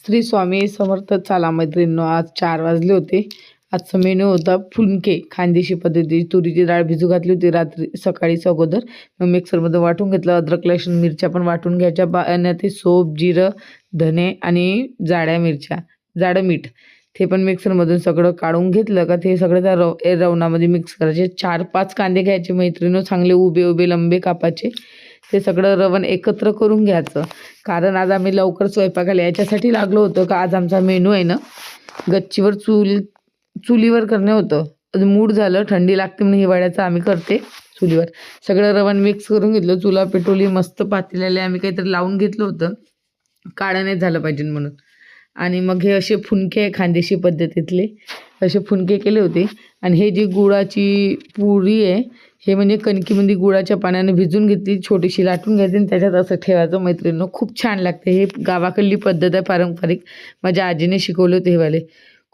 श्री स्वामी समर्थ. चला मैत्रिणींनो, आज 4 वाजले होते. आजचा मेनू होता फुनके, खानदेशी पद्धती. तुरीची डाळ भिजू घातली होती रात्री सकाळीच अगोदर. मग मिक्सरमध्ये वाटून घेतलं. अद्रक लसूण मिरच्या पण वाटून घ्यायच्या. आणि ते सोप, जिरं, धने आणि जाड्या मिरच्या, जाडं मीठ ते पण मिक्सरमधून सगळं काढून घेतलं का ते सगळं त्या रवणामध्ये मिक्स करायचे. 4-5 कांदे घ्यायचे मैत्रिणींनो, चांगले उभे उभे लंबे कापाचे. ते सगळं रवण एकत्र करून घ्यायचं. कारण आज आम्ही लवकर स्वयंपाकाला याच्यासाठी लागलो होतो का आज आमचा मेनू आहे ना गच्चीवर चुलीवर करणे होतं. मूड झालं, थंडी लागते म्हणून हिवाळ्याचं आम्ही करते चुलीवर. सगळं रवण मिक्स करून घेतलं. चुला पेटवली, मस्त पातेल्याला आम्ही काहीतरी लावून घेतलं होतं काळं नाही झालं पाहिजे म्हणून. आणि मग हे असे फुनके खानदेशी पद्धतीतले असे फुनके केले होते. आणि हे जी गुळाची पुरी आहे, हे म्हणजे कणकीमध्ये गुळाच्या पाण्याने भिजून घेतली, छोटीशी लाटून घ्यायची आणि त्याच्यात असं ठेवायचं मैत्रिणींनो. खूप छान लागते. हे गावाकडली पद्धत आहे, पारंपरिक. माझ्या आजीने शिकवले होते हे वाले.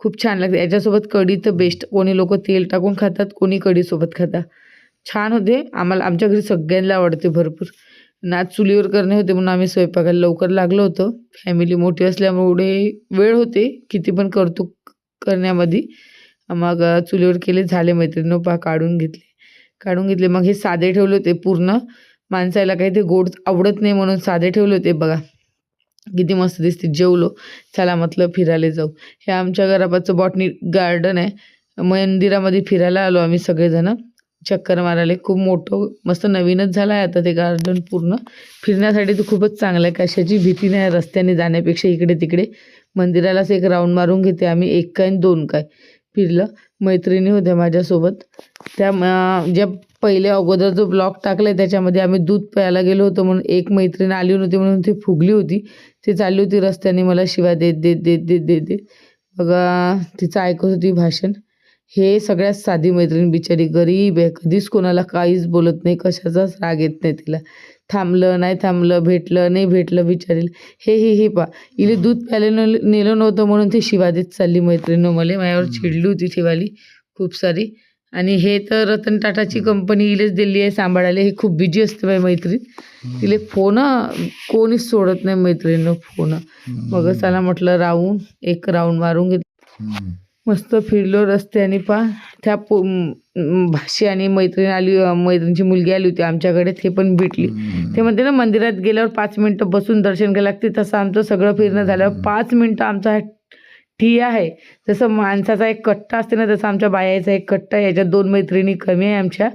खूप छान लागते. याच्यासोबत कढी तर बेस्ट. कोणी लोक तेल टाकून खातात, कोणी कढीसोबत खातात. छान होते. आमच्या घरी सगळ्यांना आवडते भरपूर. आज चुलीवर करणे होते म्हणून आम्ही स्वयंपाकाला लवकर लागलो होतो. फॅमिली मोठी असल्यामुळे वेळ होते किती पण करण्यामध्ये. मग चुलीवर केले, झाले मैत्रिणींनो. काढून घेतले. मग हे साधे ठेवले होते पूर्ण. माणसाला काही ते गोड आवडत नाही म्हणून साधे ठेवले होते. बघा किती मस्त दिसते. जेवलो. चला म्हटलं फिरायला जाऊ. हे आमच्या घरापासून बॉटनी गार्डन आहे. मंदिरामध्ये फिरायला आलो आम्ही सगळेजण चक्कर मारायला. खूप मोठं मस्त नवीनच झालं आहे आता ते गार्डन पूर्ण. फिरण्यासाठी तर खूपच चांगलं आहे. कशाची भीती नाही रस्त्याने जाण्यापेक्षा. इकडे तिकडे मंदिरालाच एक राऊंड मारून घेते आम्ही. 1 काय 2 काय फिरलं. मैत्रिणी होत्या माझ्यासोबत. त्या ज्या पहिले अगोदर जो ब्लॉग टाकला आहे त्याच्यामध्ये आम्ही दूध प्यायला गेलो होतो म्हणून एक मैत्रीण आली होती म्हणून ती फुगली होती. ती चालली होती रस्त्याने मला शिवा देत देत देत देत देत देत. बघा तिचं ऐकत होती भाषण. हे सगळ्यात साधी मैत्रीण, बिचारी गरीब आहे. कधीच कोणाला काहीच बोलत नाही, कशाचाच राग येत नाही तिला. थांबलं नाही थांबलं, भेटलं नाही भेटलं बिचारीला. हे पा इले दूध प्यायला नेलं नव्हतं म्हणून ती शिवा देत चालली मैत्रिणीनं. मला माझ्यावर चिडली होती ठेवाली खूप सारी. आणि हे तर रतन टाटाची कंपनी इलेच दिली आहे सांभाळायला. हे खूप बिजी असते बाई मैत्रीण. तिले फोन कोणीच सोडत नाही मैत्रिणीनं फोन. मग चला म्हटलं एक राऊंड मारून घेतलं. मस्त फिरलो रस्त्याने. त्या भाषी आणि मैत्रिणीची मुलगी आली होती आमच्याकडे. ते पण भेटली. ते म्हणते ना मंदिरात गेल्यावर 5 मिनटं बसून दर्शन घ्यायला लागते, तसं आमचं सगळं फिरणं झाल्यावर 5 मिनटं आमचा ठिया आहे. जसं माणसाचा एक कट्टा असते ना, तसं आमच्या बायाचा एक कट्टा आहे. याच्यात 2 मैत्रिणी कमी आहे आमच्या.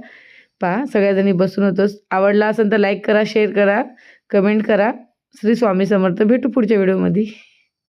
सगळ्याजणी बसून होतोच. आवडला असेल तर लाईक करा, शेअर करा, कमेंट करा. श्री स्वामी समर्थ. भेटू पुढच्या व्हिडिओमध्ये.